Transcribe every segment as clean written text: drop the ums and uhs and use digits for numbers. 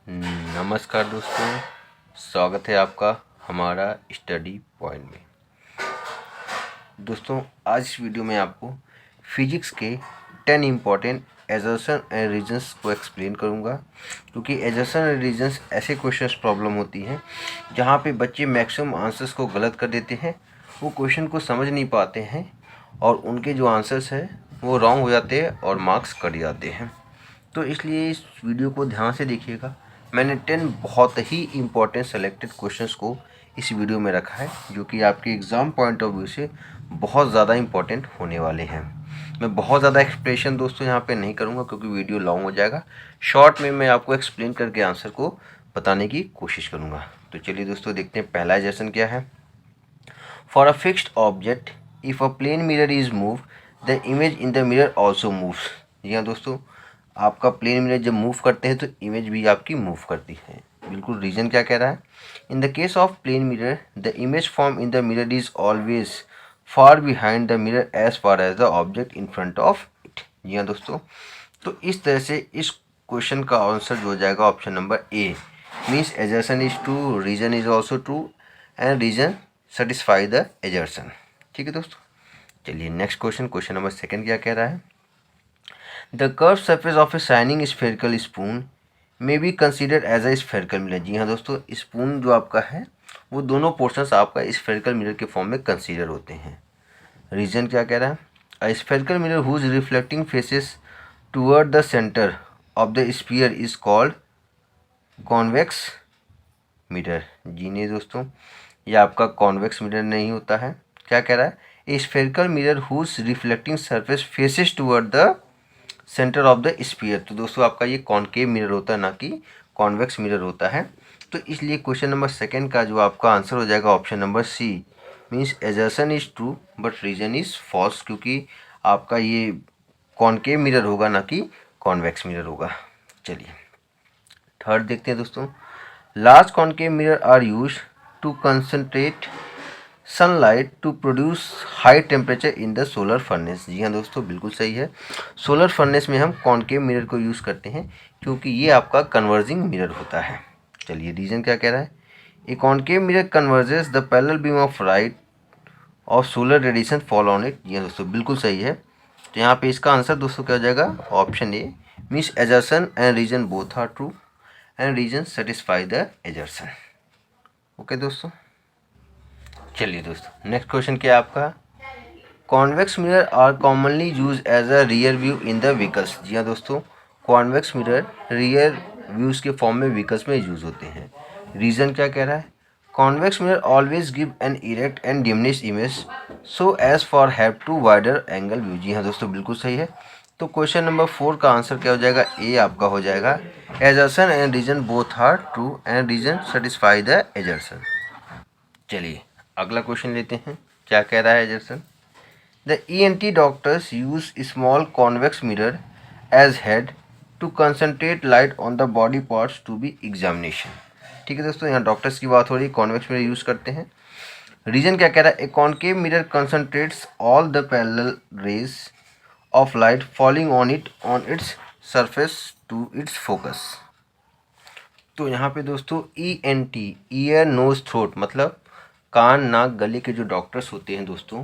नमस्कार दोस्तों, स्वागत है आपका हमारा स्टडी पॉइंट में। दोस्तों, आज इस वीडियो में आपको फिजिक्स के 10 इम्पॉर्टेंट एजर्शन एंड रीजंस को एक्सप्लेन करूंगा, क्योंकि एजर्शन एंड रीजंस ऐसे क्वेश्चंस प्रॉब्लम होती हैं जहां पे बच्चे मैक्सिमम आंसर्स को गलत कर देते हैं, वो क्वेश्चन को समझ नहीं पाते हैं और उनके जो आंसर्स हैं वो रॉन्ग हो जाते हैं और मार्क्स कट जाते हैं। तो इसलिए इस वीडियो को ध्यान से देखिएगा। मैंने 10 बहुत ही इम्पोर्टेंट सेलेक्टेड क्वेश्चंस को इस वीडियो में रखा है, जो कि आपके एग्ज़ाम पॉइंट ऑफ व्यू से बहुत ज़्यादा इम्पोर्टेंट होने वाले हैं। मैं बहुत ज़्यादा एक्सप्लेनेशन दोस्तों यहाँ पे नहीं करूँगा, क्योंकि वीडियो लॉन्ग हो जाएगा। शॉर्ट में मैं आपको एक्सप्लेन करके आंसर को बताने की कोशिश करूँगा। तो चलिए दोस्तों, देखते हैं पहला क्वेश्चन क्या है। For a fixed object, if a plane mirror is move, the image in the mirror also moves. जी हाँ दोस्तों, आपका प्लेन मिरर जब मूव करते हैं तो इमेज भी आपकी मूव करती है। बिल्कुल रीजन क्या कह रहा है। In the case of plane mirror, the image form in the mirror is always far behind the mirror as far as the object in front of it. जी हाँ दोस्तों, तो इस तरह से इस क्वेश्चन का आंसर जो हो जाएगा option number A, means assertion is true, reason is also true and reason satisfy the assertion. ठीक है दोस्तों, चलिए next question, question number second क्या कह रहा है। The curve surface of a shining spherical spoon may be considered as a spherical mirror. जी हाँ दोस्तों, स्पून जो आपका है वो दोनों पोर्शंस आपका स्फेरिकल मिरर के फॉर्म में कंसीडर होते हैं। रीजन क्या कह रहा है। A spherical mirror whose reflecting faces toward the centre of the sphere is called convex mirror. जी नहीं दोस्तों, ये आपका कॉन्वेक्स मिरर नहीं होता है। क्या कह रहा है, a spherical mirror whose reflecting surface faces toward the centre of the sphere. तो दोस्तों आपका ये कॉनकेव मिरर होता है, ना कि कॉन्वेक्स मिरर होता है। तो इसलिए क्वेश्चन नंबर सेकंड का जो आपका आंसर हो जाएगा option number C, means assertion is true but reason is false, क्योंकि आपका ये कॉनकेव मिरर होगा, ना कि कॉन्वेक्स मिरर होगा। चलिए थर्ड देखते हैं दोस्तों। Large concave mirror are use to concentrate sunlight to produce high temperature in the solar furnace. जी हाँ दोस्तों, बिल्कुल सही है। सोलर फर्नेस में हम कॉनकेव मिरर को यूज़ करते हैं, क्योंकि ये आपका कन्वर्जिंग मिरर होता है। चलिए रीजन क्या कह रहा है। A concave mirror converges the parallel beam of light और solar radiation fall on it. जी हाँ दोस्तों, बिल्कुल सही है। तो यहाँ पे इसका आंसर दोस्तों क्या हो जाएगा, option A, means assertion and reason both are true and reason satisfy the assertion. Okay दोस्तों, चलिए दोस्तों नेक्स्ट क्वेश्चन क्या है आपका। Convex mirror are commonly use as a rear view in the vehicles. जी हाँ दोस्तों, कॉन्वेक्स मिरर रियर व्यूज के फॉर्म में व्हीकल्स में यूज होते हैं। रीजन क्या कह रहा है। Convex mirror always give an erect and diminish image so as for have to wider angle view. जी हाँ दोस्तों, बिल्कुल सही है। तो क्वेश्चन नंबर 4 का आंसर क्या हो जाएगा, ए आपका हो जाएगा। Assertion and reason both are true and reason satisfy the assertion. चलिए अगला क्वेश्चन लेते हैं, क्या कह रहा है assertion. The ENT doctors use small convex mirror as head to concentrate light on the body parts to be examination। ठीक है दोस्तों, यहाँ डॉक्टर्स की बात हो रही है, कॉन्वेक्स मिरर यूज़ करते हैं। रीजन क्या कह रहा है, a concave mirror concentrates all the parallel rays of light falling on its surface to its focus. तो यहाँ पे दोस्तों ENT, ईयर नोज थ्रोट, मतलब कान नाक गले के जो डॉक्टर्स होते हैं दोस्तों,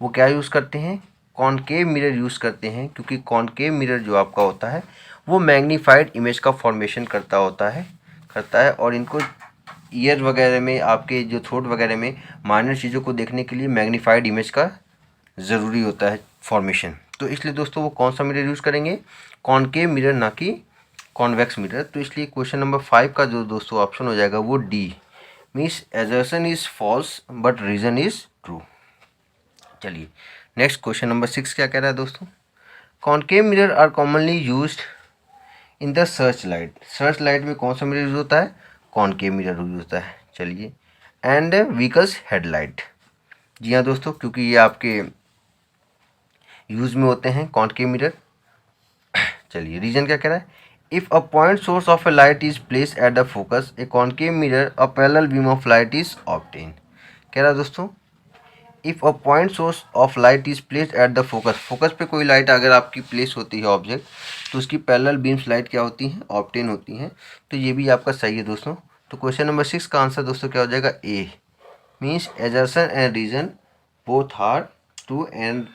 वो क्या यूज़ करते हैं, कॉनकेव मिरर यूज़ करते हैं, क्योंकि कॉनकेव मिरर जो आपका होता है वो मैग्नीफाइड इमेज का फॉर्मेशन करता है और इनको ईयर वगैरह में, आपके जो थ्रोट वगैरह में माइनर चीज़ों को देखने के लिए मैग्नीफाइड इमेज का ज़रूरी होता है फॉर्मेशन। तो इसलिए दोस्तों वो कौन सा मिरर यूज़ करेंगे, कॉनकेव मिरर, ना कि कॉन्वेक्स मिरर। तो इसलिए क्वेश्चन नंबर 5 का जो दोस्तों ऑप्शन हो जाएगा वो D, means assertion is false but reason is true. चलिए नेक्स्ट क्वेश्चन नंबर 6 क्या कह रहा है दोस्तों। Concave mirror are commonly used in the search light. Search light में कौन सा मिरर यूज होता है, कॉनकेव मिरर यूज होता है। चलिए एंड व्हीकल्स हेडलाइट। जी हाँ दोस्तों, क्योंकि ये आपके यूज में होते हैं कॉनकेव मिरर। चलिए रीजन क्या कह रहा है। If a point source of A light is place at the focus, A concave mirror a parallel beam of light is obtain. कह रहा है दोस्तों, if a point source of light is placed at the focus, focus पे कोई light अगर आपकी place होती है ऑब्जेक्ट, तो उसकी पैरेलल बीम्स लाइट क्या होती हैं, ऑब्टेन होती हैं। तो ये भी आपका सही है दोस्तों। तो क्वेश्चन नंबर 6 का आंसर दोस्तों क्या हो जाएगा, A, means assertion and reason both are true and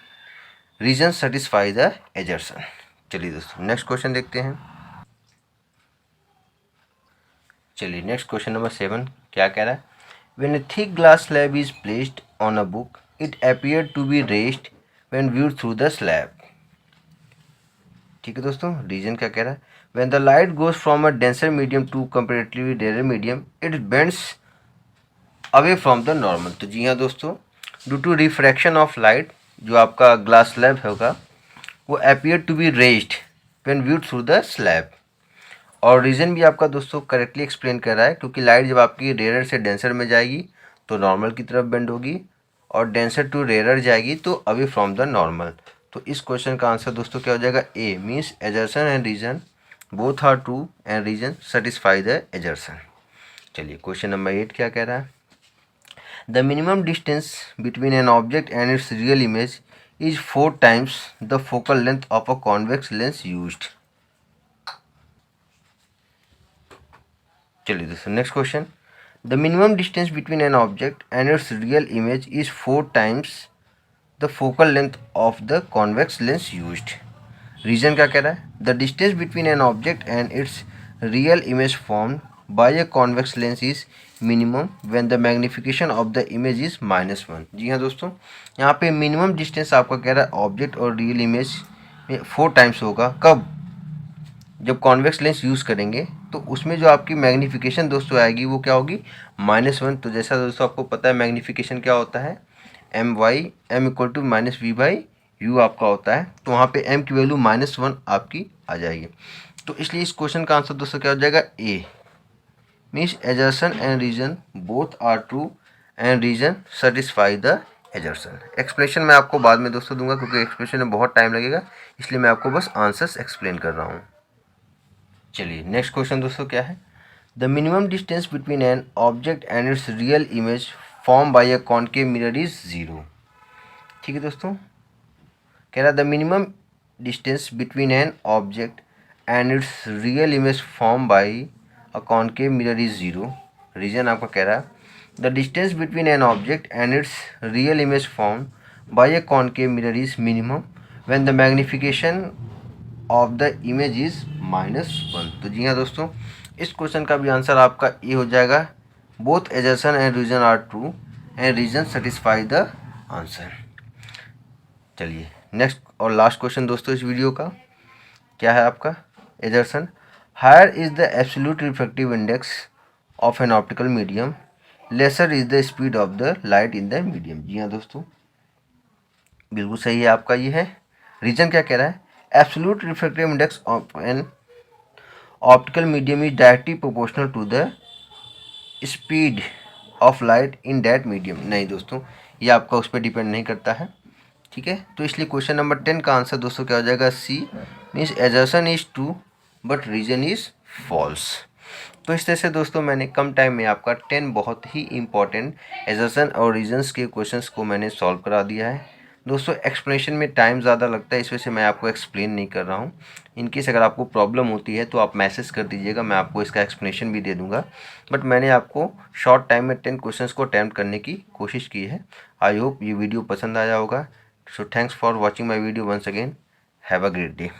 reason satisfy the assertion. चलिए दोस्तों नेक्स्ट क्वेश्चन देखते हैं। चलिए नेक्स्ट क्वेश्चन नंबर 7 क्या कह रहा है, when a thick glass slab is placed on a book it appear to be raised when viewed through the slab. ठीक है दोस्तों, रीजन क्या कह रहा है, when the light goes from a denser medium to comparatively rare medium it bends away from the normal. तो जी हाँ दोस्तों, due to refraction of light जो आपका ग्लास स्लैब होगा वो appear to be raised when viewed through the slab. और reason भी आपका दोस्तों करेक्टली एक्सप्लेन कर रहा है, क्योंकि लाइट जब आपकी रेयर से डेंसर में जाएगी तो नॉर्मल की तरफ बेंड होगी, और डेंसर टू रेयर जाएगी तो अवे फ्रॉम द नॉर्मल। तो इस क्वेश्चन का आंसर दोस्तों क्या हो जाएगा, A, means assertion and reason both are true and reason satisfy the assertion. चलिए क्वेश्चन नंबर 8 क्या कह रहा है, the minimum distance between an object and its real image is 4 times the focal length of a convex lens used. चलिए दोस्तों next question, the minimum distance between an object and its real image is 4 times the focal length of the convex lens used. Reason क्या कह रहा है, the distance between an object and its real image formed by a convex lens is minimum when the magnification of the image is -1। जी हाँ दोस्तों, यहाँ पे minimum distance आपका कह रहा है ऑब्जेक्ट और रियल इमेज में 4 टाइम्स होगा, कब, जब कॉन्वेक्स लेंस यूज़ करेंगे तो उसमें जो आपकी मैग्नीफिकेशन दोस्तों आएगी वो क्या होगी, -1। तो जैसा दोस्तों आपको पता है मैग्नीफिकेशन क्या होता है, एम इक्वल टू -v/u आपका होता है। तो वहाँ पे एम की वैल्यू -1 आपकी आ जाएगी। तो इसलिए इस क्वेश्चन का आंसर दोस्तों क्या हो जाएगा, A, means assertion and reason both are true and reason satisfy the assertion. Explanation मैं आपको बाद में दोस्तों दूंगा, क्योंकि एक्सप्लेनेशन में बहुत टाइम लगेगा, इसलिए मैं आपको बस आंसर्स एक्सप्लेन कर रहा हूँ। चलिए नेक्स्ट क्वेश्चन दोस्तों क्या है, the minimum distance between an object and its real image form by a concave mirror is 0। ठीक है दोस्तों, कह रहा the minimum distance between an object and its real image form by a concave mirror is 0। Reason आपका कह रहा है, the distance between an object and its real image form by a concave mirror is minimum when the magnification of the image is -1। तो जी हाँ दोस्तों, इस question का भी आंसर आपका ए हो जाएगा, both assertion and reason are true and reason satisfy the answer. चलिए नेक्स्ट और लास्ट क्वेश्चन दोस्तों इस वीडियो का क्या है आपका, assertion, higher is the absolute refractive index of an optical medium, lesser is the speed of the light in the medium. जी हाँ दोस्तों, बिल्कुल सही है आपका ये है। रीजन क्या कह रहा है, absolute refractive index of an optical medium is directly proportional to the speed of light in that medium. नहीं दोस्तों, ये आपका उस पर डिपेंड नहीं करता है। ठीक है, तो इसलिए क्वेश्चन नंबर 10 का आंसर दोस्तों क्या हो जाएगा, C, means assertion is true but reason is false. तो इस तरह से दोस्तों मैंने कम टाइम में आपका 10 बहुत ही इंपॉर्टेंट एजर्सन और रीजन्स के क्वेश्चंस को मैंने सॉल्व करा दिया है। दोस्तों एक्सप्लेनेशन में टाइम ज़्यादा लगता है, इस वजह से मैं आपको एक्सप्लेन नहीं कर रहा हूँ। इनकेस अगर आपको प्रॉब्लम होती है तो आप मैसेज कर दीजिएगा, मैं आपको इसका एक्सप्लेनेशन भी दे दूँगा। बट मैंने आपको शॉर्ट टाइम में 10 क्वेश्चंस को अटैम्प्ट करने की कोशिश की है। आई होप ये वीडियो पसंद आया होगा। So thanks for watching my video once again. Have a great day.